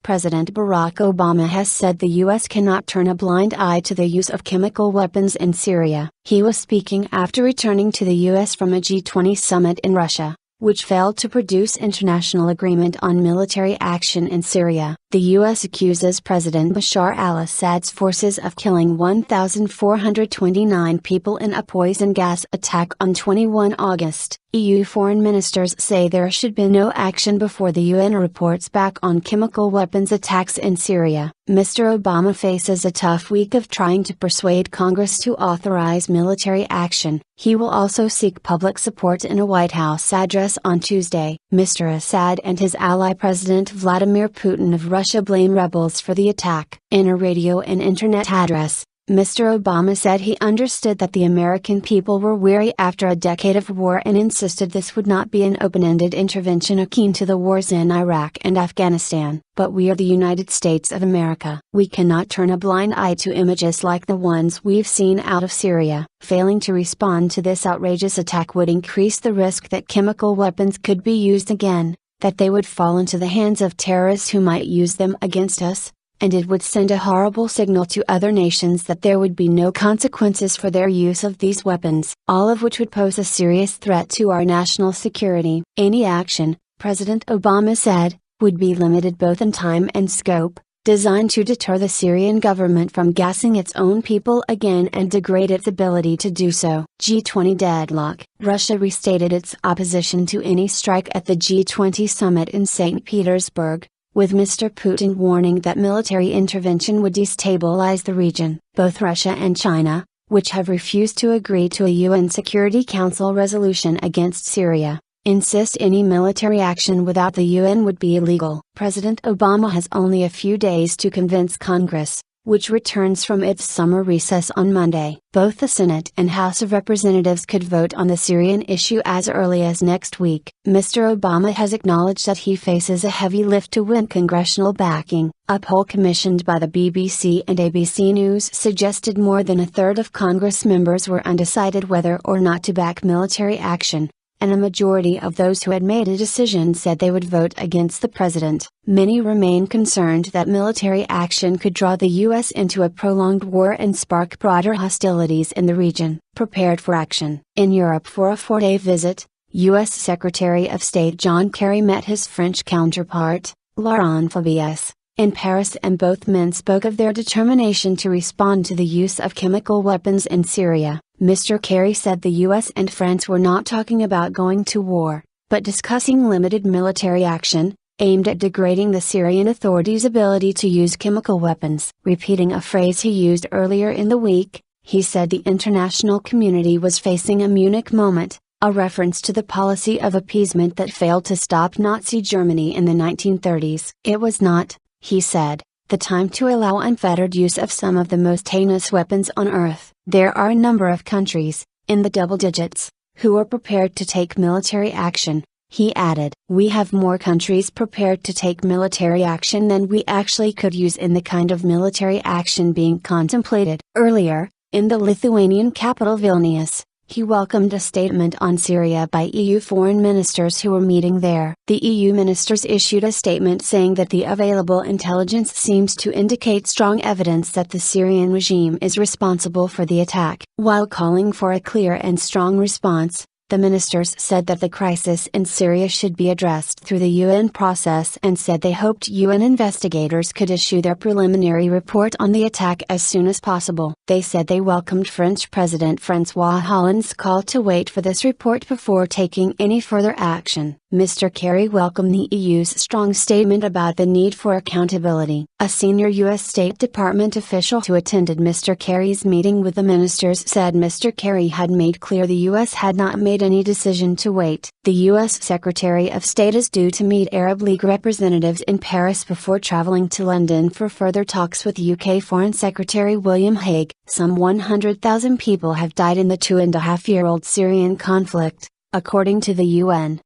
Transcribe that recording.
President Barack Obama has said the U.S. cannot turn a blind eye to the use of chemical weapons in Syria. He was speaking after returning to the U.S. from a G20 summit in Russia, which failed to produce international agreement on military action in Syria. The U.S. accuses President Bashar al-Assad's forces of killing 1,429 people in a poison gas attack on 21 August. EU foreign ministers say there should be no action before the UN reports back on chemical weapons attacks in Syria. Mr. Obama faces a tough week of trying to persuade Congress to authorize military action. He will also seek public support in a White House address on Tuesday. Mr. Assad and his ally President Vladimir Putin of Russia blame rebels for the attack. In a radio and internet address, Mr. Obama said he understood that the American people were weary after a decade of war and insisted this would not be an open-ended intervention akin to the wars in Iraq and Afghanistan. But we are the United States of America. We cannot turn a blind eye to images like the ones we've seen out of Syria. Failing to respond to this outrageous attack would increase the risk that chemical weapons could be used again, that they would fall into the hands of terrorists who might use them against us, and it would send a horrible signal to other nations that there would be no consequences for their use of these weapons, all of which would pose a serious threat to our national security. Any action, President Obama said, would be limited both in time and scope, designed to deter the Syrian government from gassing its own people again and degrade its ability to do so. G20 deadlock. Russia restated its opposition to any strike at the G20 summit in St. Petersburg, with Mr. Putin warning that military intervention would destabilize the region. Both Russia and China, which have refused to agree to a UN Security Council resolution against Syria, insist any military action without the UN would be illegal. President Obama has only a few days to convince Congress, which returns from its summer recess on Monday. Both the Senate and House of Representatives could vote on the Syrian issue as early as next week. Mr. Obama has acknowledged that he faces a heavy lift to win congressional backing. A poll commissioned by the BBC and ABC News suggested more than a third of Congress members were undecided whether or not to back military action, and a majority of those who had made a decision said they would vote against the president. Many remain concerned that military action could draw the U.S. into a prolonged war and spark broader hostilities in the region. Prepared for action. In Europe for a 4-day visit, U.S. Secretary of State John Kerry met his French counterpart, Laurent Fabius, in Paris, and both men spoke of their determination to respond to the use of chemical weapons in Syria. Mr. Kerry said the US and France were not talking about going to war, but discussing limited military action, aimed at degrading the Syrian authorities' ability to use chemical weapons. Repeating a phrase he used earlier in the week, he said the international community was facing a Munich moment, a reference to the policy of appeasement that failed to stop Nazi Germany in the 1930s. It was not, he said, the time to allow unfettered use of some of the most heinous weapons on earth. There are a number of countries, in the double digits, who are prepared to take military action, he added. We have more countries prepared to take military action than we actually could use in the kind of military action being contemplated. Earlier, in the Lithuanian capital Vilnius, he welcomed a statement on Syria by EU foreign ministers who were meeting there. The EU ministers issued a statement saying that the available intelligence seems to indicate strong evidence that the Syrian regime is responsible for the attack. While calling for a clear and strong response, the ministers said that the crisis in Syria should be addressed through the UN process and said they hoped UN investigators could issue their preliminary report on the attack as soon as possible. They said they welcomed French President François Hollande's call to wait for this report before taking any further action. Mr. Kerry welcomed the EU's strong statement about the need for accountability. A senior U.S. State Department official who attended Mr. Kerry's meeting with the ministers said Mr. Kerry had made clear the U.S. had not made any decision to wait. The U.S. Secretary of State is due to meet Arab League representatives in Paris before traveling to London for further talks with UK Foreign Secretary William Hague. Some 100,000 people have died in the 2.5-year-old Syrian conflict, according to the UN.